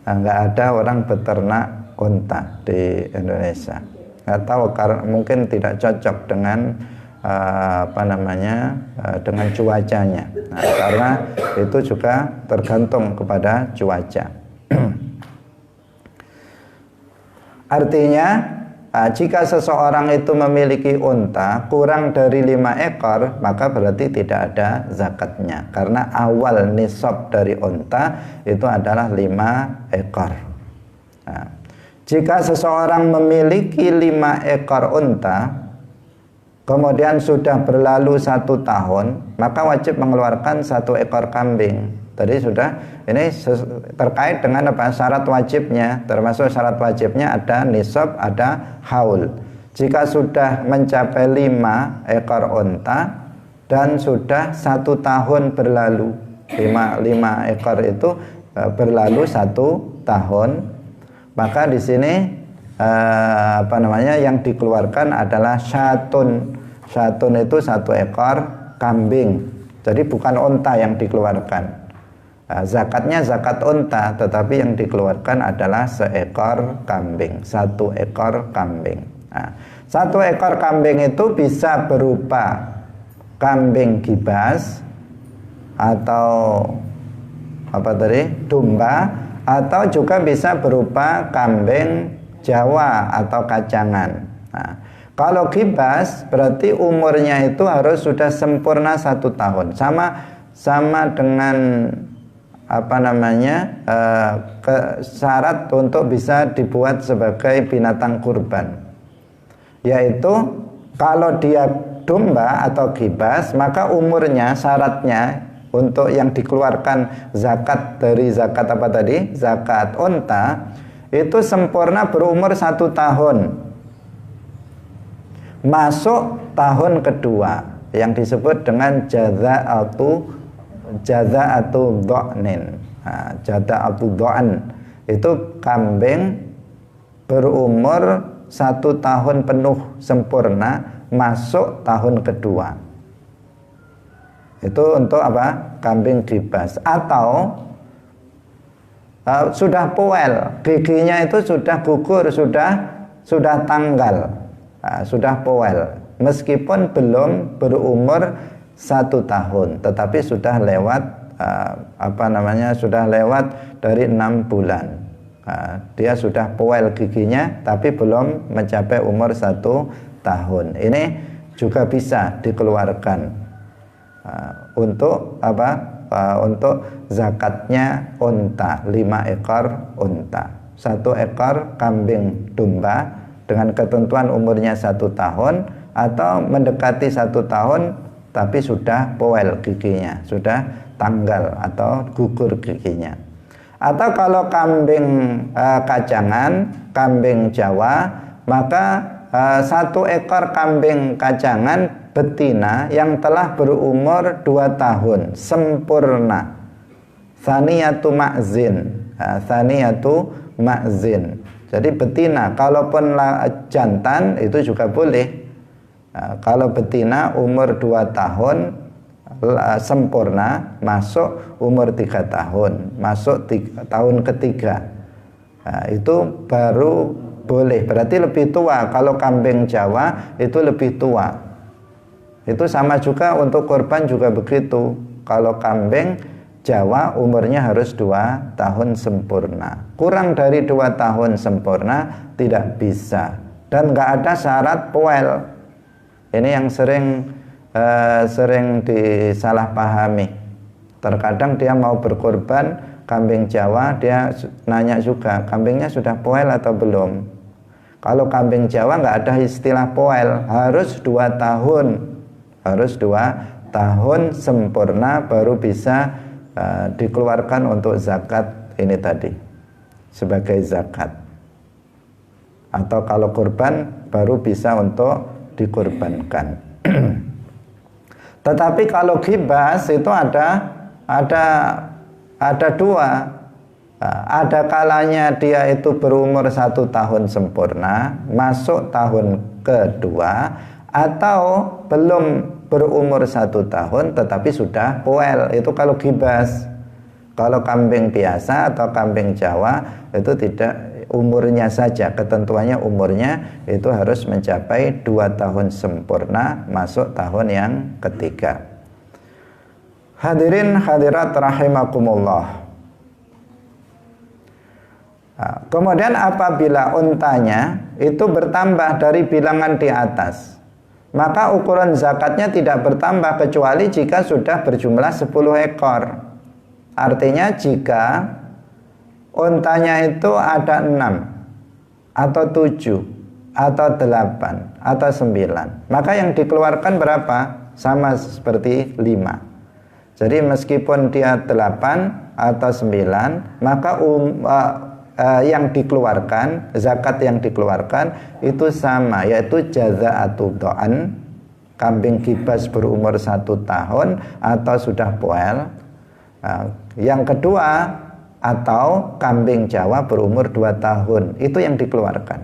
S1: nggak ada orang beternak unta di Indonesia. Nggak tahu karena mungkin tidak cocok dengan dengan cuacanya. Nah, karena itu juga tergantung kepada cuaca. Artinya jika seseorang itu memiliki unta kurang dari 5 ekor, maka berarti tidak ada zakatnya. Karena awal nisab dari unta itu adalah 5 ekor. Nah, jika seseorang memiliki 5 ekor unta, kemudian sudah berlalu 1 tahun, maka wajib mengeluarkan 1 ekor kambing. Tadi sudah, ini terkait dengan apa? Syarat wajibnya. Termasuk syarat wajibnya ada nisab, ada haul. Jika sudah mencapai 5 ekor unta dan sudah 1 tahun berlalu, 5 ekor itu berlalu 1 tahun, maka di sini yang dikeluarkan adalah syatun. Syatun itu 1 ekor kambing. Jadi bukan unta yang dikeluarkan. Zakatnya zakat unta, tetapi yang dikeluarkan adalah seekor kambing, 1 ekor kambing. Nah, 1 ekor kambing itu bisa berupa kambing gibas atau domba, atau juga bisa berupa kambing Jawa atau kacangan. Nah, kalau gibas berarti umurnya itu harus sudah sempurna 1 tahun, sama dengan syarat untuk bisa dibuat sebagai binatang kurban, yaitu kalau dia domba atau gibas, maka umurnya, syaratnya untuk yang dikeluarkan zakat dari zakat zakat unta itu sempurna berumur 1 tahun, masuk tahun kedua yang disebut dengan jaza'atu dha'nin. Jaza'atu dha'an itu kambing berumur 1 tahun penuh sempurna masuk tahun kedua. Itu untuk apa? Kambing gibas. Atau sudah poel, giginya itu sudah gugur, sudah tanggal, sudah poel, meskipun belum berumur 1 tahun, tetapi sudah lewat sudah lewat dari 6 bulan. Dia sudah poel giginya, tapi belum mencapai umur 1 tahun. Ini juga bisa dikeluarkan untuk untuk zakatnya unta, 5 ekor unta, 1 ekor kambing domba dengan ketentuan umurnya 1 tahun atau mendekati 1 tahun tapi sudah poel giginya, sudah tanggal atau gugur giginya. Atau kalau kambing kacangan, kambing Jawa, maka 1 ekor kambing kacangan betina yang telah berumur 2 tahun sempurna, Tsaniyatu ma'zin. Tsaniyatu ma'zin. Jadi betina, kalaupun jantan itu juga boleh. Kalau betina umur 2 tahun sempurna, masuk umur 3 tahun, masuk tahun ketiga, itu baru boleh. Berarti lebih tua. Kalau kambing Jawa itu lebih tua. Itu sama juga untuk kurban juga begitu. Kalau kambing Jawa umurnya harus 2 tahun sempurna. Kurang dari 2 tahun sempurna tidak bisa. Dan nggak ada syarat poel. Ini yang sering disalahpahami. Terkadang dia mau berkorban kambing Jawa, dia nanya juga, kambingnya sudah poel atau belum? Kalau kambing Jawa nggak ada istilah poel, harus 2 tahun. Harus 2 tahun sempurna baru bisa dikeluarkan untuk zakat ini tadi, sebagai zakat. Atau kalau kurban baru bisa untuk dikurbankan. Tetapi kalau gibas itu ada 2. Ada kalanya dia itu berumur 1 tahun sempurna, masuk tahun kedua, atau belum berumur 1 tahun tetapi sudah poel. Itu kalau gibas. Kalau kambing biasa atau kambing Jawa itu tidak, umurnya saja, ketentuannya umurnya itu harus mencapai 2 tahun sempurna, masuk tahun yang ketiga. Hadirin hadirat rahimakumullah. Kemudian apabila untanya itu bertambah dari bilangan di atas, maka ukuran zakatnya tidak bertambah kecuali jika sudah berjumlah 10 ekor. Artinya jika untanya itu ada 6 atau 7 atau 8 atau 9, maka yang dikeluarkan berapa? Sama seperti 5. Jadi meskipun dia 8 atau 9, maka yang dikeluarkan, zakat yang dikeluarkan itu sama, yaitu jaza'atu do'an, kambing gibas berumur 1 tahun atau sudah poel. Yang kedua, atau kambing Jawa berumur 2 tahun, itu yang dikeluarkan.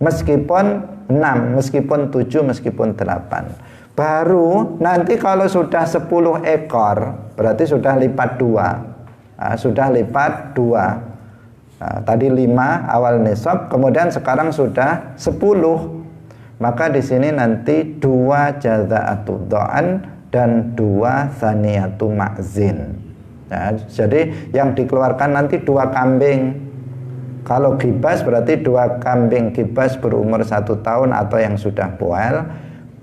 S1: Meskipun 6, meskipun 7, meskipun 8. Baru nanti kalau sudah 10 ekor, berarti sudah lipat 2. Sudah lipat 2. Tadi 5 awal nisab, kemudian sekarang sudah 10. Maka di sini nanti 2 jaza'atu do'an dan 2 tsaniyatu ma'zin. Jadi yang dikeluarkan nanti 2 kambing. Kalau gibas berarti 2 kambing gibas berumur 1 tahun atau yang sudah poel.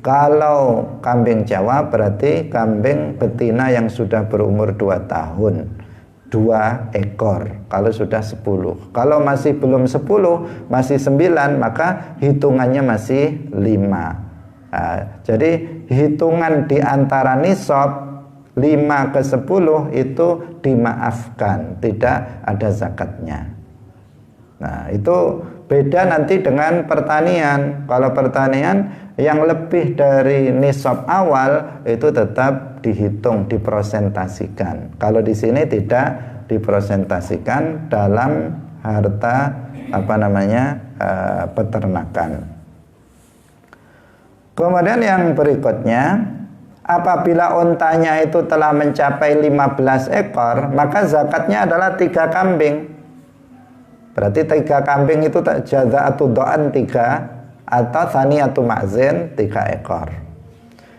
S1: Kalau kambing Jawa berarti kambing betina yang sudah berumur 2 tahun, 2 ekor. Kalau sudah 10. Kalau masih belum 10, masih 9, maka hitungannya masih 5. Jadi hitungan di antara nisab 5 ke 10 itu dimaafkan, tidak ada zakatnya. Nah, itu beda nanti dengan pertanian. Kalau pertanian yang lebih dari nisab awal itu tetap dihitung, diprosentasikan. Kalau di sini tidak diprosentasikan dalam harta peternakan. Kemudian yang berikutnya, apabila untanya itu telah mencapai 15 ekor, maka zakatnya adalah 3 kambing. Berarti 3 kambing itu jaza'atu do'an 3 atau tsaniyatu ma'zin 3 ekor.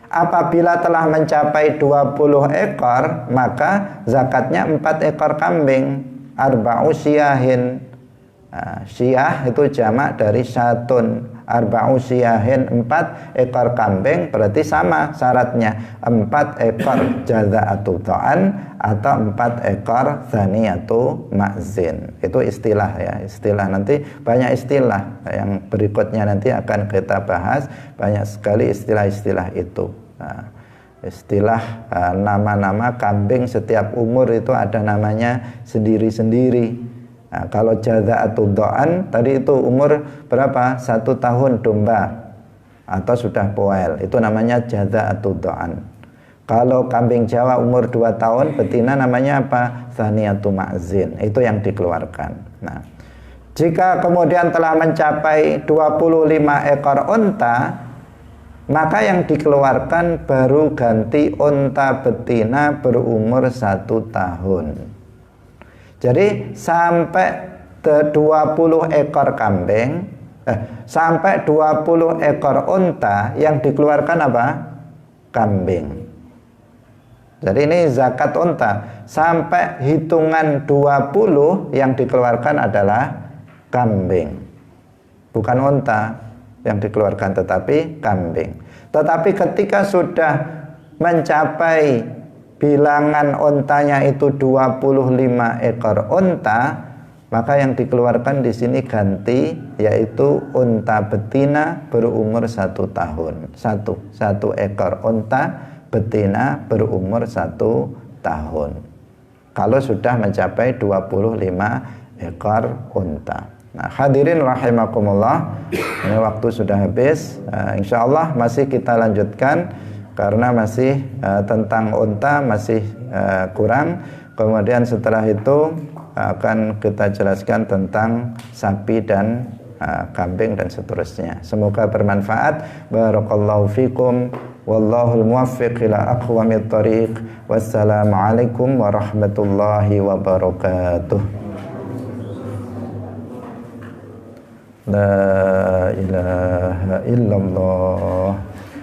S1: Apabila telah mencapai 20 ekor, maka zakatnya 4 ekor kambing, arba'u syiyahin. Syiyah itu jamak dari syatun. Arba'u syiyahin, 4 ekor kambing, berarti sama syaratnya, 4 ekor jaza'atu do'an atau 4 ekor tsaniyatu ma'zin. Itu istilah ya, istilah. Nanti banyak istilah yang berikutnya nanti akan kita bahas, banyak sekali istilah-istilah itu. Istilah nama-nama kambing setiap umur itu ada namanya sendiri-sendiri. Nah, kalau jaza'atu do'an tadi itu umur berapa? 1 tahun domba atau sudah poel, itu namanya jaza'atu do'an. Kalau kambing Jawa umur 2 tahun, betina namanya apa? Tsaniyatu ma'zin. Itu yang dikeluarkan. Nah, jika kemudian telah mencapai 25 ekor unta, maka yang dikeluarkan baru ganti unta betina berumur 1 tahun. Jadi sampai 20 ekor kambing, sampai 20 ekor unta yang dikeluarkan apa? Kambing. Jadi ini zakat unta. Sampai hitungan 20 yang dikeluarkan adalah kambing. Bukan unta yang dikeluarkan, tetapi kambing. Tetapi ketika sudah mencapai bilangan untanya itu 25 ekor unta, maka yang dikeluarkan di sini ganti, yaitu unta betina berumur 1 tahun. Satu ekor unta betina berumur 1 tahun. Kalau sudah mencapai 25 ekor unta. Nah, hadirin rahimakumullah, ini waktu sudah habis. Insya Allah masih kita lanjutkan karena masih tentang unta masih kurang. Kemudian setelah itu akan kita jelaskan tentang sapi dan kambing dan seterusnya. Semoga bermanfaat. Barakallahu fikum. Wallahul muwaffiq ila aqwamit thoriq. Wassalamualaikum warahmatullahi wabarakatuh. La ilaha illallah.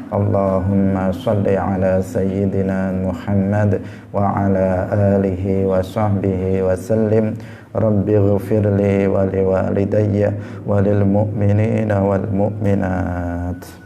S1: Allahumma salli ala sayyidina Muhammad wa ala alihi wa sahbihi wa sallim. Rabbi ghfirli wa liwalidayya wa lil mu'minina wal mu'minat.